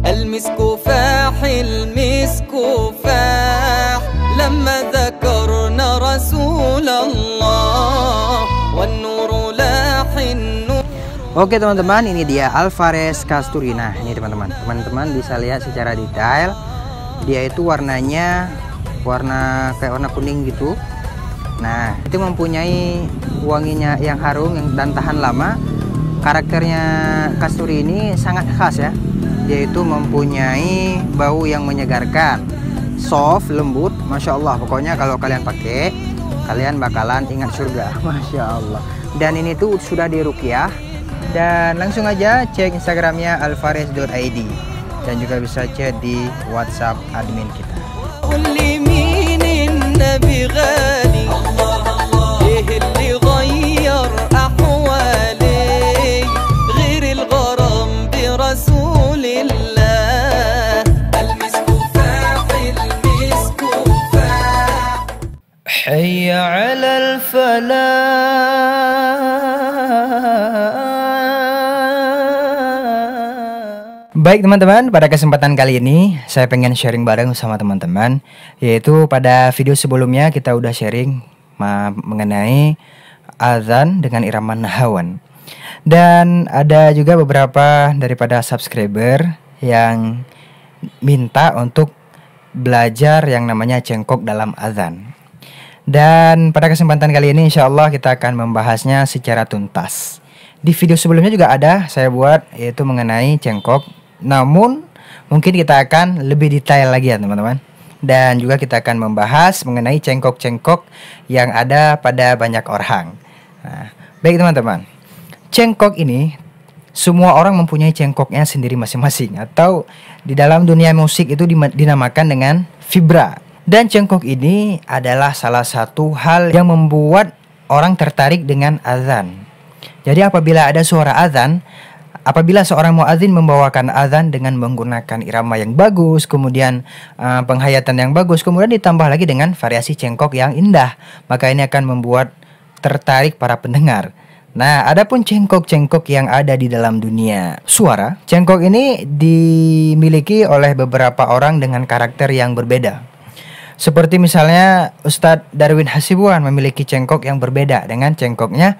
المسك فاح المسك فاح لما ذكرنا رسول الله والنور لاح النور. Oke teman-teman, ini dia Alvarez Casturi. Nah ini teman-teman bisa lihat secara detail, dia itu warnanya kayak warna kuning gitu. Nah itu mempunyai wanginya yang harum dan tahan lama. Karakternya Casturi ini sangat khas ya, dia itu mempunyai bau yang menyegarkan, soft, lembut, Masya Allah. Pokoknya kalau kalian pakai, kalian bakalan ingat surga, Masya Allah. Dan ini tuh sudah diruqyah. Dan langsung aja cek Instagramnya alvarez.id, dan juga bisa chat di WhatsApp admin kita. Hayya 'alal falah. Baik teman-teman, pada kesempatan kali ini saya pengen sharing bareng sama teman-teman, yaitu pada video sebelumnya kita udah sharing mengenai azan dengan irama nahawan. Dan ada juga beberapa daripada subscriber yang minta untuk belajar yang namanya cengkok dalam azan. Dan pada kesempatan kali ini insya Allah kita akan membahasnya secara tuntas. Di video sebelumnya juga ada saya buat, yaitu mengenai cengkok, namun mungkin kita akan lebih detail lagi ya teman-teman. Dan juga kita akan membahas mengenai cengkok-cengkok yang ada pada banyak orang. Nah, baik teman-teman, cengkok ini semua orang mempunyai cengkoknya sendiri masing-masing, atau di dalam dunia musik itu dinamakan dengan vibra. Dan cengkok ini adalah salah satu hal yang membuat orang tertarik dengan azan. Jadi apabila ada suara azan, apabila seorang muadzin membawakan azan dengan menggunakan irama yang bagus, kemudian penghayatan yang bagus, kemudian ditambah lagi dengan variasi cengkok yang indah, maka ini akan membuat tertarik para pendengar. Nah, adapun cengkok-cengkok yang ada di dalam dunia suara, cengkok ini dimiliki oleh beberapa orang dengan karakter yang berbeda. Seperti misalnya Ustadz Darwin Hasibuan memiliki cengkok yang berbeda dengan cengkoknya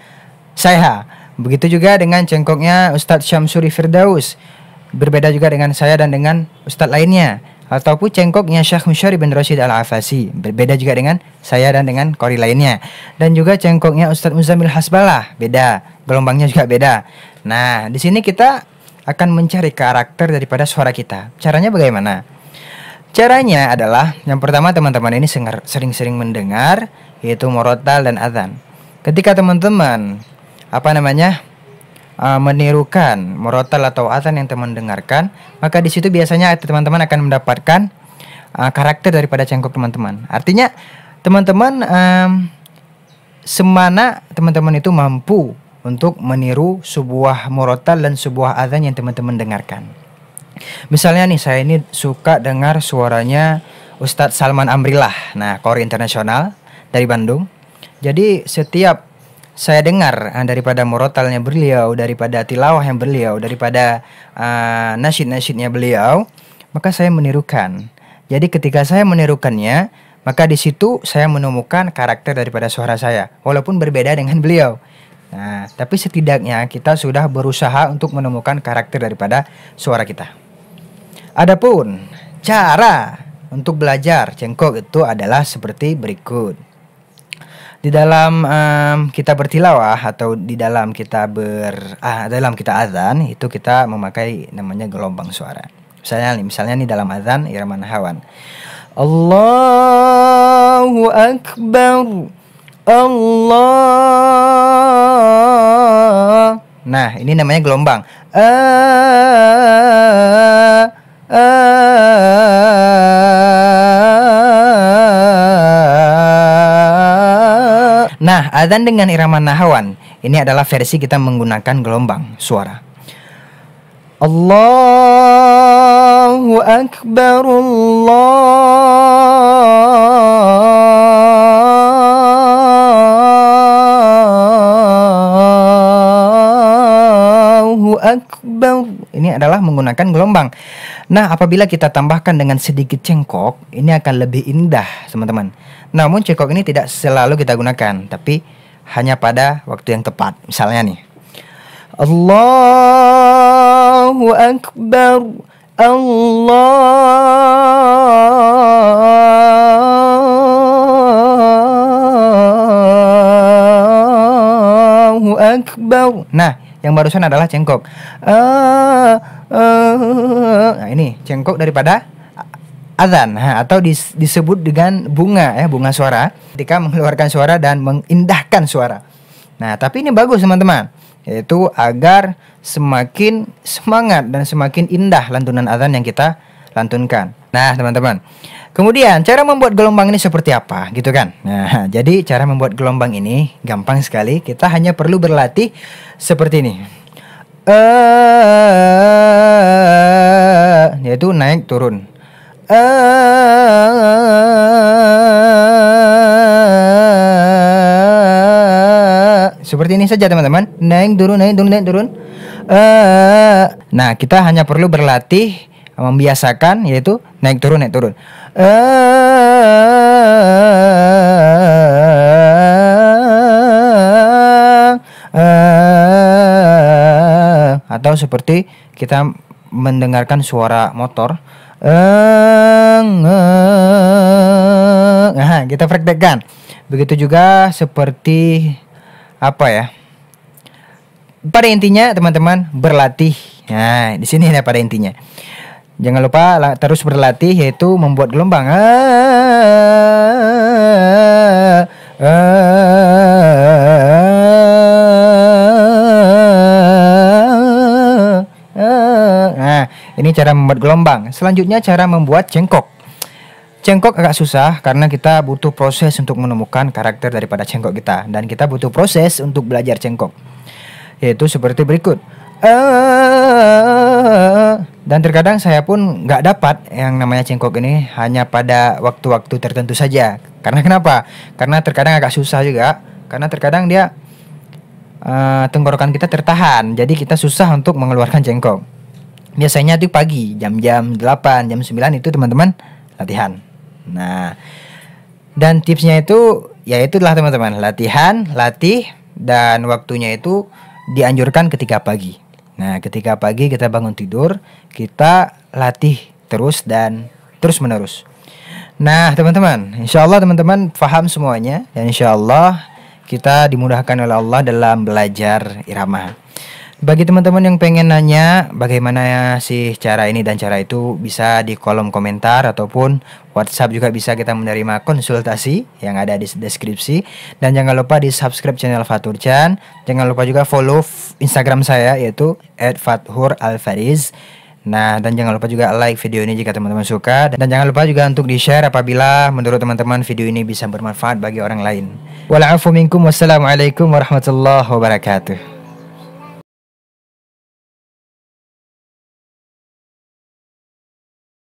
saya. Begitu juga dengan cengkoknya Ustadz Syamsuri Firdaus, berbeda juga dengan saya dan dengan Ustadz lainnya. Ataupun cengkoknya Syekh Musyari bin Rashid Al-Afasi, berbeda juga dengan saya dan dengan qori lainnya. Dan juga cengkoknya Ustadz Muzamil Hasbalah, beda, gelombangnya juga beda. Nah, di sini kita akan mencari karakter daripada suara kita. Caranya bagaimana? Caranya adalah yang pertama, teman-teman ini sering-sering mendengar yaitu murattal dan azan. Ketika teman-teman menirukan murattal atau azan yang teman dengarkan, maka di situ biasanya teman-teman akan mendapatkan karakter daripada cengkok teman-teman. Artinya teman-teman semana teman-teman itu mampu untuk meniru sebuah murattal dan sebuah azan yang teman-teman dengarkan. Misalnya nih, saya ini suka dengar suaranya Ustadz Salman Amrillah, nah qori internasional dari Bandung. Jadi setiap saya dengar daripada murattalnya beliau, daripada tilawah yang beliau, daripada nasyid-nasyidnya beliau, maka saya menirukan. Jadi ketika saya menirukannya, maka di situ saya menemukan karakter daripada suara saya, walaupun berbeda dengan beliau. Nah, tapi setidaknya kita sudah berusaha untuk menemukan karakter daripada suara kita. Adapun cara untuk belajar cengkok itu adalah seperti berikut. Di dalam kita bertilawah atau di dalam kita dalam kita azan itu kita memakai namanya gelombang suara. Misalnya nih dalam azan irama nahawan. Allahu Akbar. Allah. Nah, ini namanya gelombang. Nah, adzan dengan irama nahawan ini adalah versi kita menggunakan gelombang suara. Allahu Akbar, Allahu Akbar. ini adalah menggunakan gelombang. Nah, apabila kita tambahkan dengan sedikit cengkok, ini akan lebih indah, teman-teman. Namun cengkok ini tidak selalu kita gunakan, tapi hanya pada waktu yang tepat. Misalnya nih, Allahu Akbar, Allahu Akbar. Nah, yang barusan adalah cengkok. Nah, ini cengkok daripada azan, atau disebut dengan bunga, bunga suara, ketika mengeluarkan suara dan mengindahkan suara. Nah, tapi ini bagus teman-teman, yaitu agar semakin semangat dan semakin indah lantunan azan yang kita lantunkan. Nah, teman-teman, kemudian cara membuat gelombang ini seperti apa, gitu kan? Nah, jadi cara membuat gelombang ini gampang sekali. Kita hanya perlu berlatih seperti ini, yaitu naik turun. Seperti ini saja teman-teman, naik turun, naik turun, naik turun. Nah, kita hanya perlu berlatih, membiasakan, yaitu naik turun, naik turun. Atau seperti kita mendengarkan suara motor. Nah, kita praktekkan. Begitu juga seperti apa ya? Pada intinya teman-teman berlatih. Nah, di sini ya pada intinya. Jangan lupa terus berlatih, yaitu membuat gelombang. Nah, ini cara membuat gelombang. Selanjutnya cara membuat cengkok. Cengkok agak susah karena kita butuh proses untuk menemukan karakter daripada cengkok kita, dan kita butuh proses untuk belajar cengkok, yaitu seperti berikut. Dan terkadang saya pun nggak dapat yang namanya cengkok ini hanya pada waktu-waktu tertentu saja. Karena kenapa? Karena terkadang agak susah juga. Karena terkadang dia tenggorokan kita tertahan, jadi kita susah untuk mengeluarkan cengkok. Biasanya itu pagi, jam-jam 8, jam 9 itu teman-teman latihan. Nah, dan tipsnya itu, ya itulah teman-teman, latih, dan waktunya itu dianjurkan ketika pagi. Nah, ketika pagi kita bangun tidur, kita latih terus dan terus menerus. Nah, teman-teman, insya Allah teman-teman paham semuanya, dan insya Allah kita dimudahkan oleh Allah dalam belajar irama. Bagi teman-teman yang pengen nanya bagaimana sih cara ini dan cara itu, bisa di kolom komentar ataupun WhatsApp juga bisa, kita menerima konsultasi yang ada di deskripsi. Dan jangan lupa di subscribe channel Fathur Chan. Jangan lupa juga follow Instagram saya, yaitu @fathuralfariz. Nah, dan jangan lupa juga like video ini jika teman-teman suka. Dan jangan lupa juga untuk di-share apabila menurut teman-teman video ini bisa bermanfaat bagi orang lain. Wal afu minkum, wassalamualaikum warahmatullahi wabarakatuh.